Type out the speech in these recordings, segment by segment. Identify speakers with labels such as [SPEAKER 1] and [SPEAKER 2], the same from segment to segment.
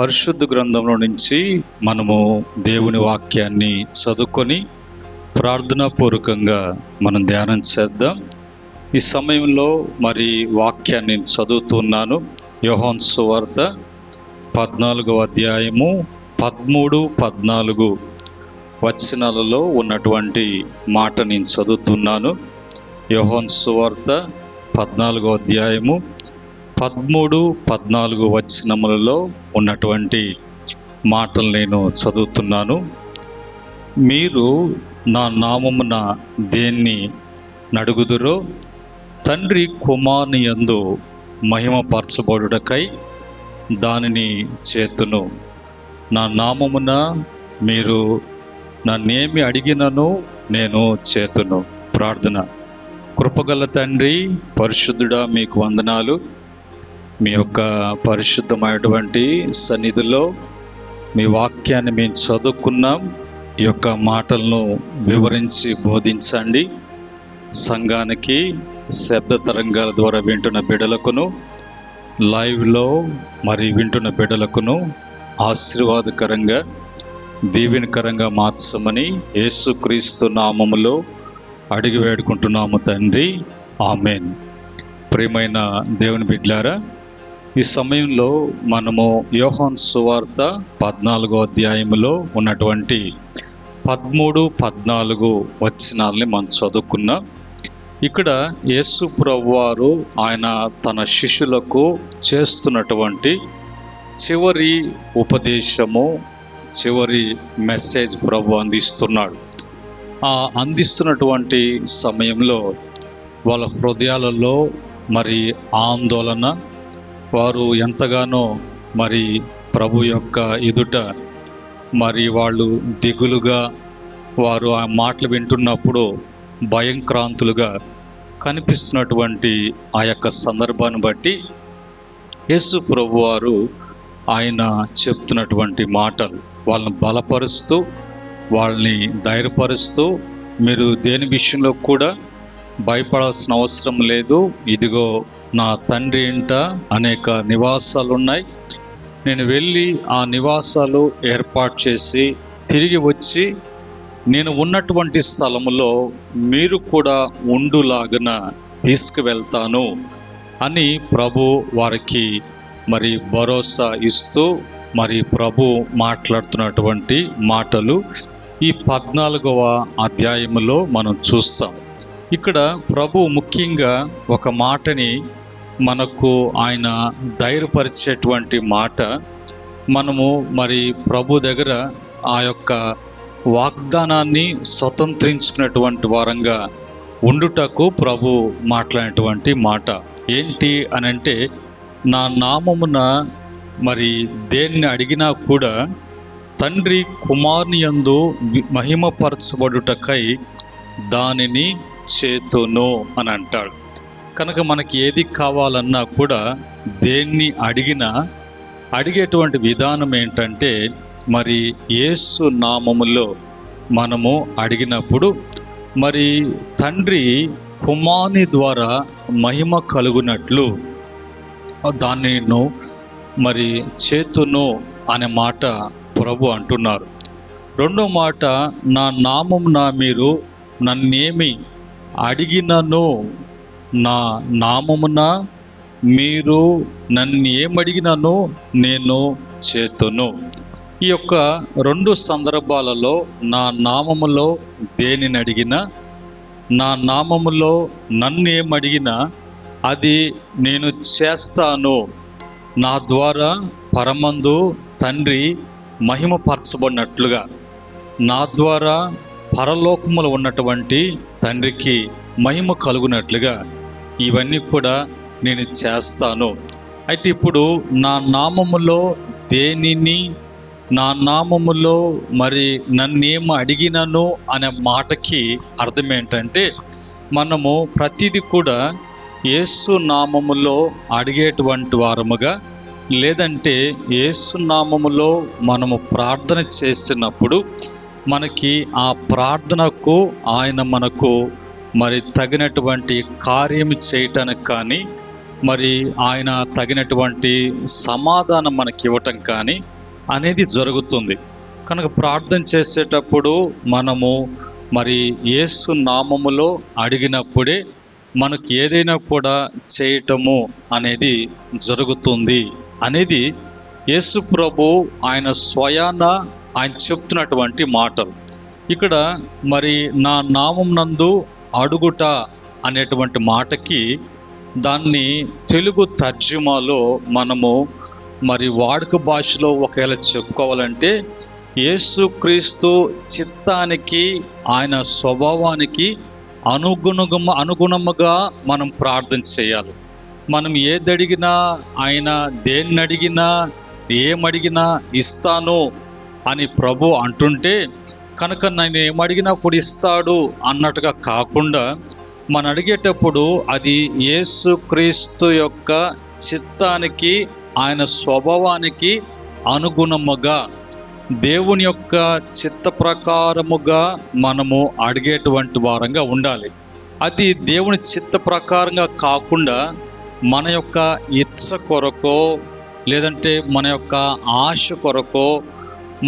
[SPEAKER 1] పరిశుద్ధ గ్రంథంలో నుంచి మనము దేవుని వాక్యాన్ని చదువుకొని ప్రార్థనాపూర్వకంగా మనం ధ్యానం చేద్దాం. ఈ సమయంలో మరి వాక్యాన్ని చదువుతున్నాను. యోహాను సువార్త 14వ అధ్యాయము 13-14 వచనాలలో ఉన్నటువంటి మాట నేను చదువుతున్నాను. యోహాను సువార్త 14వ అధ్యాయము 13-14 వచనములలో ఉన్నటువంటి మాటలు నేను చదువుతున్నాను. మీరు నా నామమున దేన్ని నడుగుదురో తండ్రి కుమారుని యందు మహిమపరచబడుటకై దానిని చేతును. నా నామమున మీరు నన్నేమి అడిగినను నేను చేతును. ప్రార్థన. కృపగల తండ్రి, పరిశుద్ధుడా, మీకు వందనాలు. మీ యొక్క పరిశుద్ధమైనటువంటి సన్నిధిలో మీ వాక్యాన్ని మేము చదువుకున్నాం. ఈ యొక్క మాటలను వివరించి బోధించండి. సంఘానికి శబ్ద తరంగాల ద్వారా వింటున్న బిడ్డలకును, లైవ్లో మరి వింటున్న బిడ్డలకును ఆశీర్వాదకరంగా దీవెనకరంగా మార్చమని యేసుక్రీస్తు నామములో అడిగి వేడుకుంటున్నాము తండ్రి, ఆమేన్. ప్రియమైన దేవుని బిడ్డలారా, ఈ సమయంలో మనము యోహాను సువార్త 14వ అధ్యాయంలో ఉన్నటువంటి 13-14 వచనాలని మనం చదువుకున్నాం. ఇక్కడ యేసు ప్రభువారు ఆయన తన శిష్యులకు చేస్తున్నటువంటి చివరి ఉపదేశము, చివరి మెసేజ్ ప్రభు అందిస్తున్నాడు. ఆ అందిస్తున్నటువంటి సమయంలో వాళ్ళ హృదయాలలో మరి ఆందోళన, వారు ఎంతగానో మరి ప్రభు యొక్క ఎదుట మరి వాళ్ళు దిగులుగా, వారు ఆ మాటలు వింటున్నప్పుడు భయంక్రాంతులుగా కనిపిస్తున్నటువంటి ఆ యొక్క సందర్భాన్ని బట్టి యేసు ప్రభువారు ఆయన చెప్తున్నటువంటి మాటలు వాళ్ళని బలపరుస్తూ, వాళ్ళని ధైర్యపరుస్తూ, మీరు దేని విషయంలో కూడా భయపడాల్సిన అవసరం లేదు. ఇదిగో నా తండ్రి ఇంట అనేక నివాసాలు ఉన్నాయి. నేను వెళ్ళి ఆ నివాసాలు ఏర్పాటు చేసి తిరిగి వచ్చి నేను ఉన్నటువంటి స్థలములో మీరు కూడా ఉండులాగున తీసుకువెళ్తాను అని ప్రభు వారికి మరి భరోసా ఇస్తూ మరి ప్రభు మాట్లాడుతున్నటువంటి మాటలు ఈ 14వ అధ్యాయములో మనం చూస్తాం. ఇక్కడ ప్రభు ముఖ్యంగా ఒక మాటని మనకు ఆయన ధైర్యపరిచేటువంటి మాట, మనము మరి ప్రభు దగ్గర ఆ యొక్క వాగ్దానాన్ని స్వతంత్రించుకున్నటువంటి వారంగా ఉండుటకు ప్రభు మాట్లాడినటువంటి మాట ఏంటి అనంటే, నా నామమున మరి దేన్ని అడిగినా కూడా తండ్రి కుమారుని యందు మహిమపరచబడుటకై దానిని చేతును అని అంటాడు. కనుక మనకి ఏది కావాలన్నా కూడా దేన్ని అడిగినా అడిగేటువంటి విధానం ఏంటంటే, మరి యేసు నామములో మనము అడిగినప్పుడు మరి తండ్రి కుమారుని ద్వారా మహిమ కలుగునట్లు దానిను మరి చేతును అనే మాట ప్రభు అంటున్నారు. రెండో మాట, నా నామమున మీరు నన్నేమి అడిగినను, నా నామమున మీరు నన్ను ఏమడిగినను నేను చేతును. ఈ యొక్క రెండు సందర్భాలలో నా నామములో దేనిని అడిగినా, నా నామములో నన్ను ఏమడిగినా అది నేను చేస్తాను. నా ద్వారా పరమందు తండ్రి మహిమపరచబడినట్లుగా, నా ద్వారా పరలోకములో ఉన్నటువంటి తండ్రికి మహిమ కలుగునట్లుగా ఇవన్నీ కూడా నేను చేస్తాను. అయితే ఇప్పుడు నా నామములో దేనిని, నా నామములో మరి నన్నేమో అడిగినను అనే మాటకి అర్థం ఏంటంటే, మనము ప్రతిదీ కూడా యేసు నామములో అడిగేటువంటి వారముగా, లేదంటే యేసు నామములో మనము ప్రార్థన చేసినప్పుడు మనకి ఆ ప్రార్థనకు ఆయన మనకు మరి తగినటువంటి కార్యం చేయటానికి కానీ, మరి ఆయన తగినటువంటి సమాధానం మనకి ఇవ్వటం కానీ అనేది జరుగుతుంది. కనుక ప్రార్థన చేసేటప్పుడు మనము మరి యేసు నామములో అడిగినప్పుడే మనకు ఏదైనా కూడా చేయటము అనేది జరుగుతుంది అనేది యేసు ప్రభు ఆయన స్వయాన ఆయన చెప్తున్నటువంటి మాటలు. ఇక్కడ మరి నా నామం నందు అడుగుట అనేటువంటి మాటకి దాన్ని తెలుగు తర్జుమాలో మనము మరి వాడుక భాషలో ఒకవేళ చెప్పుకోవాలంటే యేసుక్రీస్తు చిత్తానికి ఆయన స్వభావానికి అనుగుణముగా మనం ప్రార్థన చేయాలి. మనం ఏది అడిగినా ఆయన దేన్ని అడిగినా ఏమడిగినా ఇస్తాను అని ప్రభు అంటుంటే కనుక నేను ఏమడిగినా కూడా ఇస్తాడు అన్నట్టుగా కాకుండా మనం అడిగేటప్పుడు అది యేసుక్రీస్తు యొక్క చిత్తానికి ఆయన స్వభావానికి అనుగుణముగా దేవుని యొక్క చిత్త ప్రకారముగా మనము అడిగేటువంటి వారంగా ఉండాలి. అది దేవుని చిత్త ప్రకారంగా కాకుండా మన యొక్క ఇచ్చ కొరకో లేదంటే మన యొక్క ఆశ కొరకో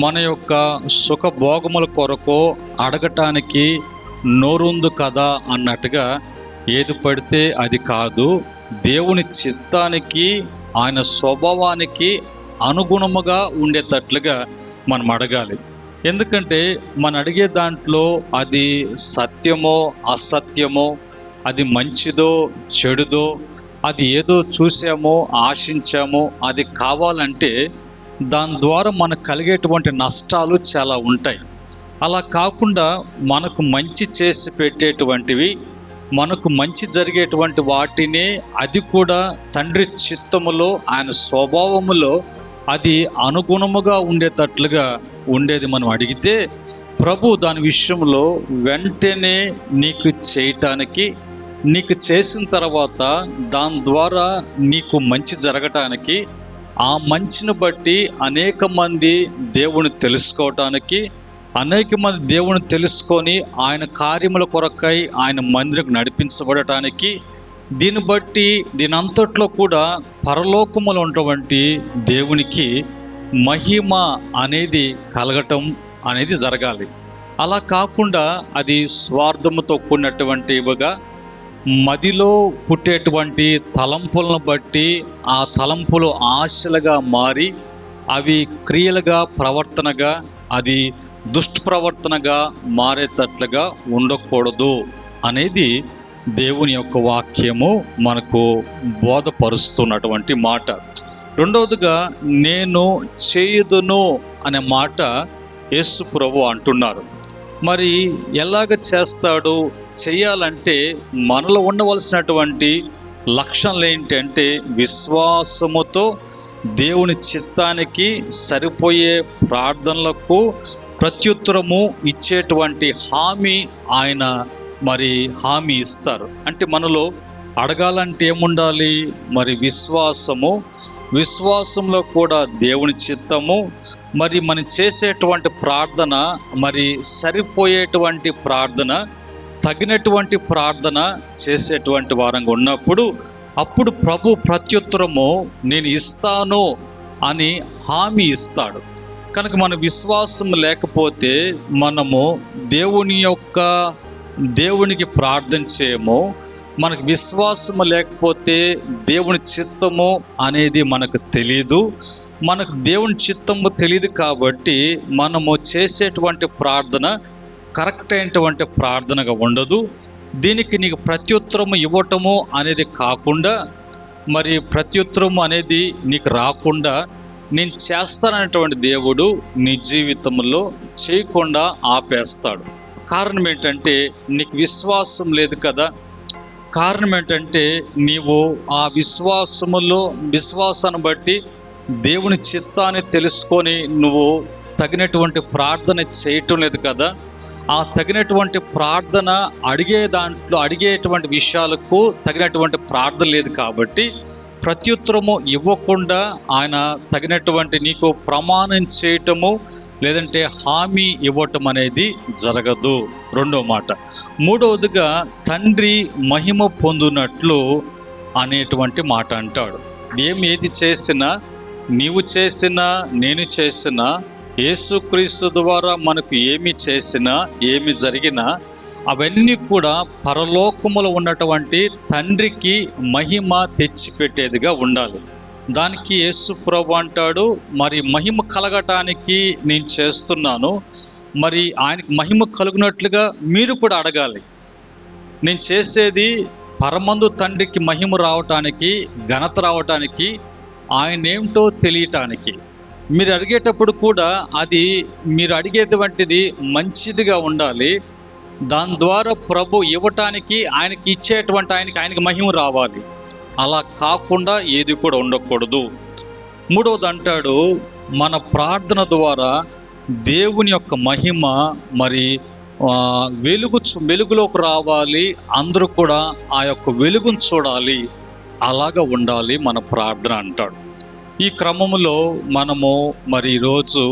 [SPEAKER 1] మన యొక్క సుఖభోగముల కొరకో అడగటానికి నోరుందు కదా అన్నట్టుగా ఏది పడితే అది కాదు. దేవుని చిత్తానికి ఆయన స్వభావానికి అనుగుణముగా ఉండేటట్లుగా మనం అడగాలి. ఎందుకంటే మనం అడిగే దాంట్లో అది సత్యమో అసత్యమో, అది మంచిదో చెడుదో, అది ఏదో చూసామో ఆశించామో అది కావాలంటే దాని ద్వారా మనకు కలిగేటువంటి నష్టాలు చాలా ఉంటాయి. అలా కాకుండా మనకు మంచి చేసి పెట్టేటువంటివి, మనకు మంచి జరిగేటువంటి వాటినే అది కూడా తండ్రి చిత్తములో ఆయన స్వభావములో అది అనుగుణముగా ఉండేటట్లుగా ఉండేది మనం అడిగితే ప్రభు దాని విషయంలో వెంటనే నీకు చేయటానికి, నీకు చేసిన తర్వాత దాని ద్వారా నీకు మంచి జరగటానికి, ఆ మంచిని బట్టి అనేక మంది దేవుని తెలుసుకోవటానికి, అనేక మంది దేవుని తెలుసుకొని ఆయన కార్యముల కొరకై ఆయన మందిరకు నడిపించబడటానికి, దీన్ని బట్టి దీని అంతట్లో కూడా పరలోకములో ఉన్నటువంటి దేవునికి మహిమ అనేది కలగటం అనేది జరగాలి. అలా కాకుండా అది స్వార్థముతో కూడినటువంటివిగా మదిలో పుట్టేటువంటి తలంపులను బట్టి ఆ తలంపులు ఆశలుగా మారి అవి క్రియలుగా ప్రవర్తనగా అది దుష్ప్రవర్తనగా మారేటట్లుగా ఉండకూడదు అనేది దేవుని యొక్క వాక్యము మనకు బోధపరుస్తున్నటువంటి మాట. రెండవదిగా నేను చేయుదును అనే మాట యేసు ప్రభు అంటున్నారు. మరి ఎలాగ చేస్తాడు? చేయాలంటే మనలో ఉండవలసినటువంటి లక్షణాలు ఏంటంటే విశ్వాసముతో దేవుని చిత్తానికి సరిపోయే ప్రార్థనలకు ప్రత్యుత్తరము ఇచ్చేటువంటి హామీ ఆయన మరి హామీ ఇస్తారు. అంటే మనలో అడగాలంటే ఏముండాలి? మరి విశ్వాసంలో కూడా దేవుని చిత్తము, మరి మనం చేసేటువంటి ప్రార్థన మరి సరిపోయేటువంటి ప్రార్థన, తగినటువంటి ప్రార్థన చేసేటువంటి వారంగా ఉన్నప్పుడు అప్పుడు ప్రభు ప్రత్యుత్తరము నేను ఇస్తాను అని హామీ ఇస్తాడు. కనుక మన విశ్వాసం లేకపోతే మనము దేవునికి ప్రార్థన చేయము. మనకు విశ్వాసము లేకపోతే దేవుని చిత్తము అనేది మనకు తెలియదు. మనకు దేవుని చిత్తము తెలియదు కాబట్టి మనము చేసేటువంటి ప్రార్థన కరెక్ట్ అయినటువంటి ప్రార్థనగా ఉండదు. దీనికి నీకు ప్రత్యుత్తరము ఇవ్వటము అనేది కాకుండా, మరి ప్రత్యుత్తరము అనేది నీకు రాకుండా నేను చేస్తాననేటువంటి దేవుడు నీ జీవితంలో చేయకుండా ఆపేస్తాడు. కారణం ఏంటంటే నీకు విశ్వాసం లేదు కదా. కారణం ఏంటంటే నీవు ఆ విశ్వాసాన్ని బట్టి దేవుని చిత్తాన్ని తెలుసుకొని నువ్వు తగినటువంటి ప్రార్థన చేయటం లేదు కదా. ఆ తగినటువంటి ప్రార్థన అడిగేటువంటి విషయాలకు తగినటువంటి ప్రార్థన లేదు కాబట్టి ప్రత్యుత్తరము ఇవ్వకుండా ఆయన తగినటువంటి నీకు ప్రమాణం చేయటము లేదంటే హామీ ఇవ్వటం అనేది జరగదు. రెండో మాట. మూడవదిగా తండ్రి మహిమ పొందునట్లు అనేటువంటి మాట అంటాడు. ఏది చేసినా, నీవు చేసినా, నేను చేసినా, యేసుక్రీస్తు ద్వారా మనకు ఏమి చేసినా, ఏమి జరిగినా అవన్నీ కూడా పరలోకములో ఉన్నటువంటి తండ్రికి మహిమ తెచ్చిపెట్టేదిగా ఉండాలి. దానికి యేసు ప్రభు అంటాడు, మరి మహిమ కలగటానికి నేను చేస్తున్నాను, మరి ఆయనకి మహిమ కలుగునట్లుగా మీరు కూడా అడగాలి. నేను చేసేది పరమందు తండ్రికి మహిమ రావటానికి, ఘనత రావటానికి, ఆయన ఏమిటో తెలియటానికి. మీరు అడిగేటప్పుడు కూడా అది మీరు అడిగేటువంటిది మంచిదిగా ఉండాలి. దాని ద్వారా ప్రభు ఇవ్వటానికి, ఆయనకి ఇచ్చేటువంటి ఆయనకి మహిమ రావాలి. అలా కాకుండా ఏది కూడా ఉండకూడదు. మూడవది అంటాడు, మన ప్రార్థన ద్వారా దేవుని యొక్క మహిమ మరి వెలుగులోకి రావాలి, అందరూ కూడా ఆ యొక్క వెలుగును చూడాలి, అలాగా ఉండాలి మన ప్రార్థన అంటాడు. ఈ క్రమంలో మనము మరి ఈరోజు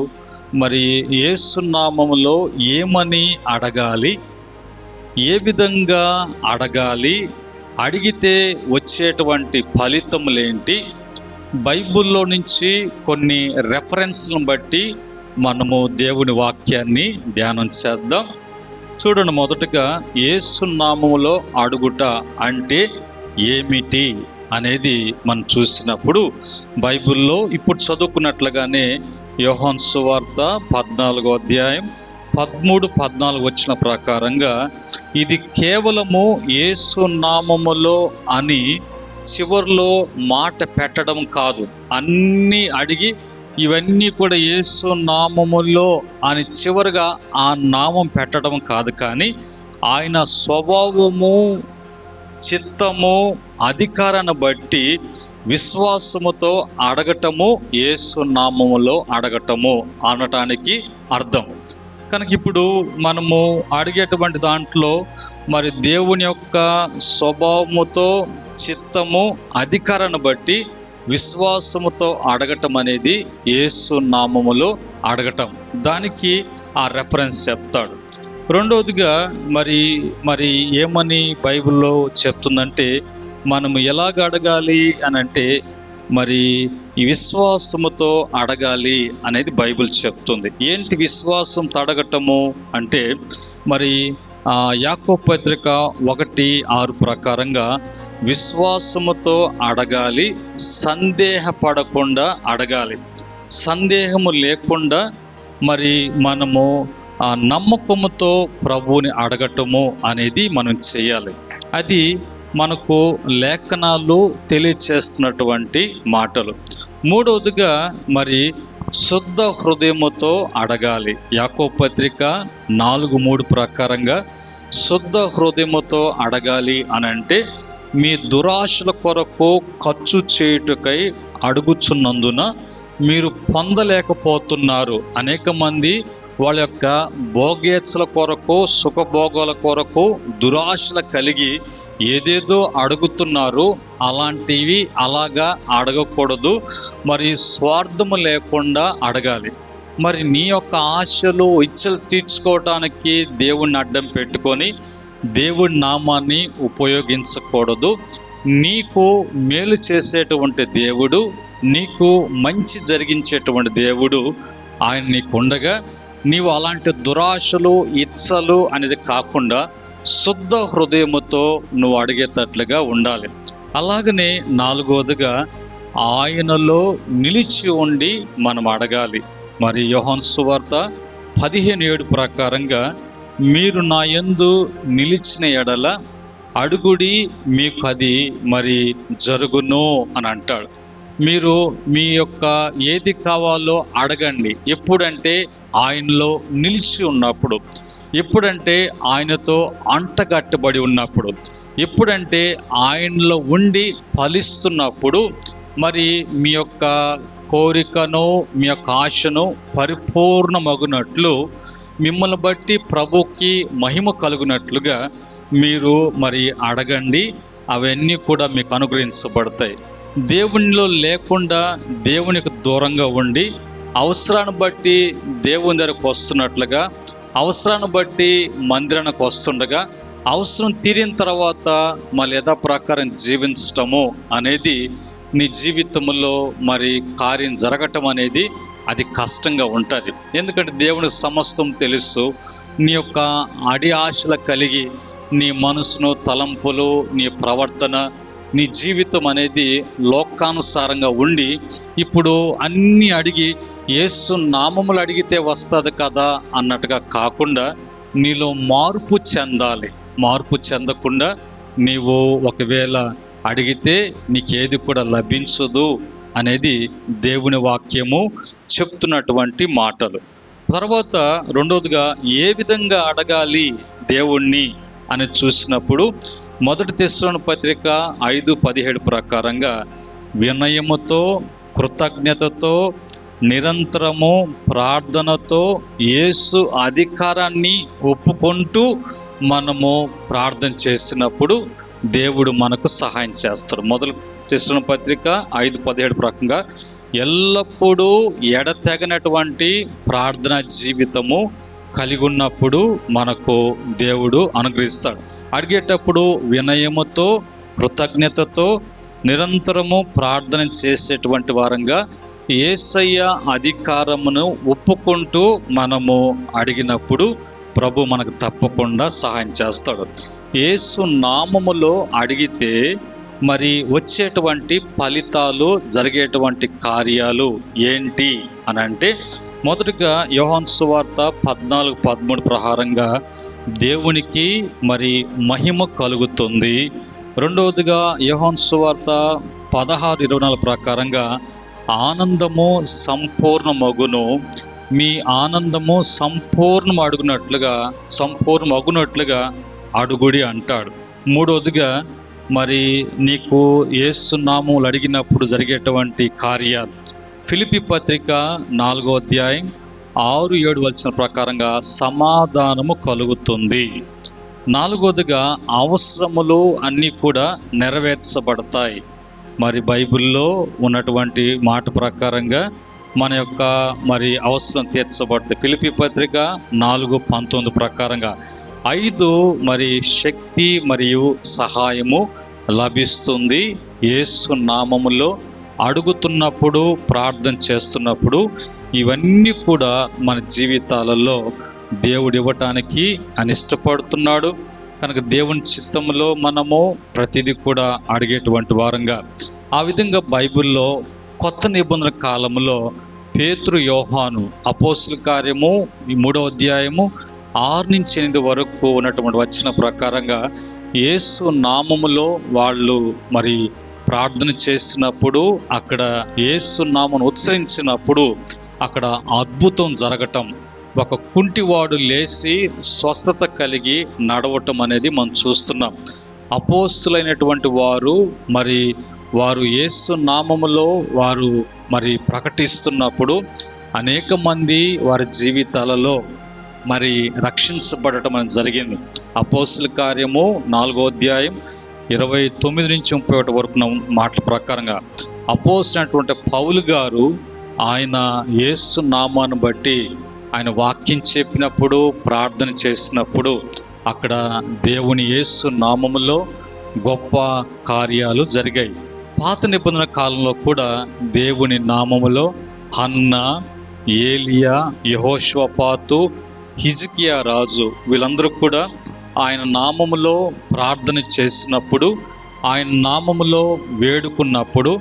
[SPEAKER 1] మరి యేసు నామములో ఏమని అడగాలి, ఏ విధంగా అడగాలి, అడిగితే వచ్చేటువంటి ఫలితములేంటి, బైబిల్లో నుంచి కొన్ని రెఫరెన్స్లను బట్టి మనము దేవుని వాక్యాన్ని ధ్యానం చేద్దాం. చూడండి, మొదటగా యేసు నామములో అడుగుట అంటే ఏమిటి అనేది మనం చూసినప్పుడు బైబిల్లో ఇప్పుడు చదువుకున్నట్లుగానే యోహాను సువార్త 14వ అధ్యాయం 13-14 వచ్చిన ప్రకారంగా ఇది కేవలము యేసు నామములో అని చివరిలో మాట పెట్టడం కాదు. అన్నీ అడిగి ఇవన్నీ కూడా యేసు నామములో అని చివరిగా ఆ నామం పెట్టడం కాదు, కానీ ఆయన స్వభావము, చిత్తము, అధికారాన్ని బట్టి విశ్వాసముతో అడగటము యేసు నామములో అడగటము అనటానికి అర్థం. కనుక ఇప్పుడు మనము అడిగేటువంటి దాంట్లో మరి దేవుని యొక్క స్వభావముతో, చిత్తము, అధికారాన్ని బట్టి విశ్వాసముతో అడగటం అనేది యేసు నామములో అడగటం. దానికి ఆ రెఫరెన్స్ చెప్తాడు. రెండవదిగా మరి ఏమని బైబిల్లో చెప్తుందంటే, మనము ఎలాగ అడగాలి అని అంటే మరి ఈ విశ్వాసముతో అడగాలి అనేది బైబిల్ చెప్తుంది. ఏంటి విశ్వాసంతో అడగటము అంటే, మరి యాకోబు పత్రిక 1:6 ప్రకారంగా విశ్వాసముతో అడగాలి, సందేహపడకుండా అడగాలి. సందేహము లేకుండా మరి మనము నమ్మకముతో ప్రభువుని అడగటము అనేది మనం చేయాలి. అది మనకు లేఖనాలు తెలియచేస్తున్నటువంటి మాటలు. మూడవదిగా మరి శుద్ధ హృదయముతో అడగాలి. యాకోబు పత్రిక 4:3 ప్రకారంగా శుద్ధ హృదయముతో అడగాలి అని అంటే, మీ దురాశల కొరకు ఖర్చు చేయుటకై అడుగుచున్నందున మీరు పొందలేకపోతున్నారు. అనేక మంది వాళ్ళ యొక్క భోగేచ్ఛల కొరకు, సుఖభోగాల కొరకు దురాశలు కలిగి ఏదేదో అడుగుతున్నారు. అలాంటివి అలాగా అడగకూడదు. మరి స్వార్థము లేకుండా అడగాలి. మరి నీ యొక్క ఆశలు, ఇచ్చలు తీర్చుకోవటానికి దేవుణ్ణి అడ్డం పెట్టుకొని దేవుడి నామాన్ని ఉపయోగించకూడదు. నీకు మేలు చేసేటువంటి దేవుడు, నీకు మంచి జరిగించేటువంటి దేవుడు ఆయన నీకు ఉండగా, నీవు అలాంటి దురాశలు, ఇచ్చలు అనేది కాకుండా శుద్ధ హృదయముతో నువ్వు అడిగేటట్లుగా ఉండాలి. అలాగనే నాలుగవదిగా ఆయనలో నిలిచి ఉండి మనం అడగాలి. మరి యోహాను సువార్త 15:7 ప్రకారంగా మీరు నా యందు నిలిచిన ఎడల అడుగుడి మీకు అది మరి జరుగును అని అంటాడు. మీరు మీ యొక్క ఏది కావాలో అడగండి. ఎప్పుడంటే ఆయనలో నిలిచి ఉన్నప్పుడు, ఎప్పుడంటే ఆయనతో అంటగట్టబడి ఉన్నప్పుడు, ఎప్పుడంటే ఆయనలో ఉండి ఫలిస్తున్నప్పుడు, మరి మీ యొక్క కోరికను, మీ యొక్క ఆశను పరిపూర్ణమగునట్లు, మిమ్మల్ని బట్టి ప్రభుకి మహిమ కలుగునట్లుగా మీరు మరి అడగండి. అవన్నీ కూడా మీకు అనుగ్రహించబడతాయి. దేవునిలో లేకుండా దేవునికి దూరంగా ఉండి అవసరాన్ని బట్టి దేవుని దగ్గరకు వస్తున్నట్లుగా, అవసరాన్ని బట్టి మందిరానికి వస్తుండగా అవసరం తీరిన తర్వాత మళ్ళీ యథాప్రకారం జీవించటము అనేది నీ జీవితంలో మరి కార్యం జరగటం అనేది అది కష్టంగా ఉంటుంది. ఎందుకంటే దేవునికి సమస్తం తెలుసు. నీ యొక్క ఆశలు కలిగి నీ మనసును, తలంపులు, నీ ప్రవర్తన, నీ జీవితం అనేది లోకానుసారంగా ఉండి ఇప్పుడు అన్నీ అడిగి యేసు నామములు అడిగితే వస్తుంది కదా అన్నట్టుగా కాకుండా నీలో మార్పు చెందాలి. మార్పు చెందకుండా నీవు ఒకవేళ అడిగితే నీకేది కూడా లభించదు అనేది దేవుని వాక్యము చెప్తున్నటువంటి మాటలు. తర్వాత రెండవదిగా ఏ విధంగా అడగాలి దేవుణ్ణి అని చూసినప్పుడు మొదటి తెస్సలోని పత్రిక 5:17 ప్రకారంగా వినయముతో, కృతజ్ఞతతో, నిరంతరము ప్రార్థనతో యేసు అధికారాన్ని ఒప్పుకుంటూ మనము ప్రార్థన చేసినప్పుడు దేవుడు మనకు సహాయం చేస్తాడు. మొదటి తెస్సలోని పత్రిక 5:17 ప్రకారంగా ఎల్లప్పుడూ ఎడతెగనటువంటి ప్రార్థన జీవితము కలిగి ఉన్నప్పుడు మనకు దేవుడు అనుగ్రహిస్తాడు. అడిగేటప్పుడు వినయముతో, కృతజ్ఞతతో, నిరంతరము ప్రార్థన చేసేటువంటి వారంగా యేసయ్య అధికారమును ఒప్పుకుంటూ మనము అడిగినప్పుడు ప్రభు మనకు తప్పకుండా సహాయం చేస్తాడు. యేసు నామములో అడిగితే మరి వచ్చేటువంటి ఫలితాలు, జరిగేటువంటి కార్యాలు ఏంటి అని అంటే, మొదటిగా యోహాను సువార్త 14:13 ప్రకారంగా దేవునికి మరి మహిమ కలుగుతుంది. రెండవదిగా యోహాను సువార్త 16:24 ప్రకారంగా ఆనందము సంపూర్ణమగును, మీ ఆనందము సంపూర్ణమగునట్లుగా అడుగుడి అంటాడు. మూడవదిగా మరి నీకు యేసు నామములు అడిగినప్పుడు జరిగేటువంటి కార్యాలు ఫిలిప్పీ పత్రిక 4వ అధ్యాయం 6-7 వచన ప్రకారంగా సమాధానము కలుగుతుంది. నాలుగవదిగా అవసరములు అన్నీ కూడా నెరవేర్చబడతాయి. మరి బైబిల్లో ఉన్నటువంటి మాట ప్రకారంగా మన యొక్క మరి అవసరం తీర్చబడుతుంది. ఫిలిప్పీ పత్రిక 4:19 ప్రకారంగా 5 మరి శక్తి మరియు సహాయము లభిస్తుంది. యేసు నామములో అడుగుతున్నప్పుడు, ప్రార్థన చేస్తున్నప్పుడు ఇవన్నీ కూడా మన జీవితాలలో దేవుడు ఇవ్వటానికి అని ఇష్టపడుతున్నాడు. కనుక దేవుని చిత్తంలో మనము ప్రతిదీ కూడా అడిగేటువంటి వారంగా, ఆ విధంగా బైబిల్లో కొత్త నిబంధన కాలంలో పేతురు, యోహాను అపోస్తుల కార్యము 3వ అధ్యాయము 6-8 వరకు ఉన్నటువంటి వచ్చిన ప్రకారంగా యేసు నామములో వాళ్ళు మరి ప్రార్థన చేసినప్పుడు, అక్కడ యేసు నామమును ఉచ్చరించినప్పుడు అక్కడ అద్భుతం జరగటం, ఒక కుంటివాడు లేచి స్వస్థత కలిగి నడవటం అనేది మనం చూస్తున్నాం. అపోస్తులైనటువంటి వారు వారు యేసు నామములో వారు మరి ప్రకటిస్తున్నప్పుడు అనేక మంది వారి జీవితాలలో మరి రక్షించబడటం అనేది జరిగింది. అపోస్తుల కార్యము 4వ అధ్యాయం 29-31 వరకు మాటల ప్రకారంగా అపోస్తులైనటువంటి పౌలు గారు ఆయన యేసు నామాన్ని బట్టి ఆయన వాక్యం చెప్పినప్పుడు, ప్రార్థన చేసినప్పుడు అక్కడ దేవుని యేసు నామములో గొప్ప కార్యాలు జరిగాయి. పాత నిబంధన కాలంలో కూడా దేవుని నామములో హన్నా, ఏలియా, యెహోషాపాతు, హిజ్కియా రాజు వీళ్ళందరూ కూడా ఆయన నామములో ప్రార్థన చేసినప్పుడు, ఆయన నామములో వేడుకున్నప్పుడు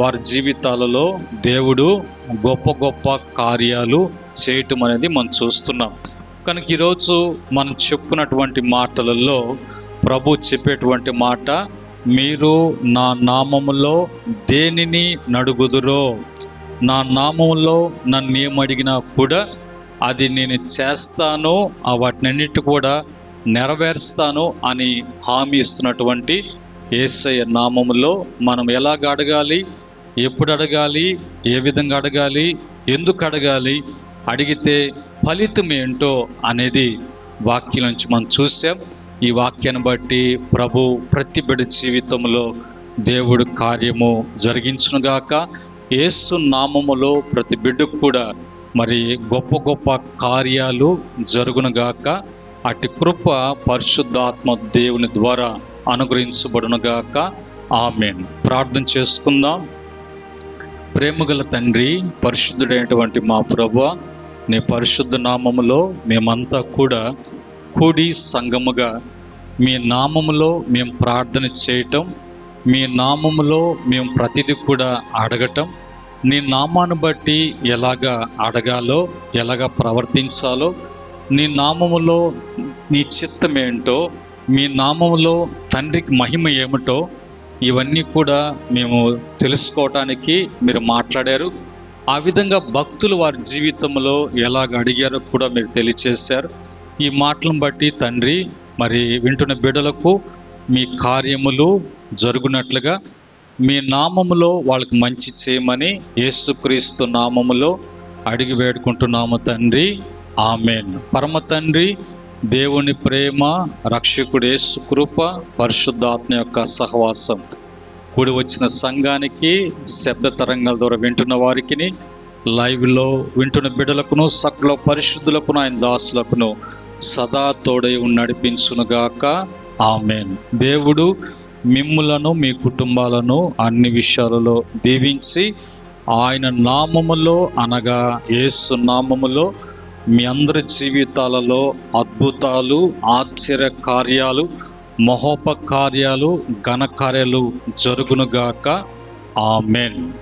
[SPEAKER 1] వారి జీవితాలలో దేవుడు గొప్ప గొప్ప కార్యాలు చేయటం అనేది మనం చూస్తున్నాం. కనుక ఈరోజు మనం చెప్పుకున్నటువంటి మాటలలో ప్రభు చెప్పేటువంటి మాట, మీరు నా నామములో దేనిని నడుగుదురో, నా నామములో నన్ను ఏమడిగినా కూడా అది నేను చేస్తాను, వాటినన్నిటి కూడా నెరవేరుస్తాను అని హామీ ఇస్తున్నటువంటి యేసయ్య నామములో మనం ఎలాగ అడగాలి, ఎప్పుడు అడగాలి, ఏ విధంగా అడగాలి, ఎందుకు అడగాలి, అడిగితే ఫలితం ఏంటో అనేది వాక్యం నుంచి మనం చూసాం. ఈ వాక్యాన్ని బట్టి ప్రభు ప్రతి బిడ్డ జీవితంలో దేవుడు కార్యము జరిగించునుగాక. యేసు నామములో ప్రతి బిడ్డకు కూడా మరి గొప్ప గొప్ప కార్యాలు జరుగునుగాక. అట్టి కృప పరిశుద్ధాత్మ దేవుని ద్వారా అనుగ్రహించబడునుగాక. ఆమేన్. ప్రార్థన చేసుకుందాం. ప్రేమగల తండ్రి, పరిశుద్ధుడైనటువంటి మా ప్రభువా, నీ పరిశుద్ధ నామములో మేమంతా కూడా కూడి సంఘముగా మీ నామములో మేము ప్రార్థన చేయటం, మీ నామములో మేము ప్రతిదీ కూడా అడగటం, నీ నామాన్ని బట్టి ఎలాగా అడగాలో, ఎలాగా ప్రవర్తించాలో, నీ నామములో నీ చిత్తం ఏంటో, మీ నామములో తండ్రికి మహిమ ఏమిటో, ఇవన్నీ కూడా మేము తెలుసుకోవటానికి మీరు మాట్లాడారు. ఆ విధంగా భక్తులు వారి జీవితంలో ఎలాగ అడిగారో కూడా మీరు తెలియచేశారు. ఈ మాటలను బట్టి తండ్రి, మరి వింటున్న బిడ్డలకు మీ కార్యములు జరుగునట్లుగా మీ నామములో వాళ్ళకి మంచి చేయమని యేసుక్రీస్తు నామములో అడిగి వేడుకుంటున్నాము తండ్రి. ఆమేన్. పరమ తండ్రి దేవుని ప్రేమ, రక్షకుడు యేసు కృప, పరిశుద్ధాత్మ యొక్క సహవాసం కూడి వచ్చిన సంఘానికి, శబ్ద తరంగాల ద్వారా వింటున్న వారికి, లైవ్లో వింటున్న బిడ్డలకును, సకల పరిశుద్ధులకును, ఆయన దాసులకును సదా తోడై నడిపించునుగాక. ఆమేన్. దేవుడు మిమ్ములను, మీ కుటుంబాలను అన్ని విషయాలలో దీవించి ఆయన నామములో, అనగా యేసు నామములో మీ అందరి జీవితాలలో అద్భుతాలు, ఆశ్చర్య కార్యాలు, మహోపకార్యాలు, ఘనకార్యాలు జరుగునుగాక. ఆమేన్.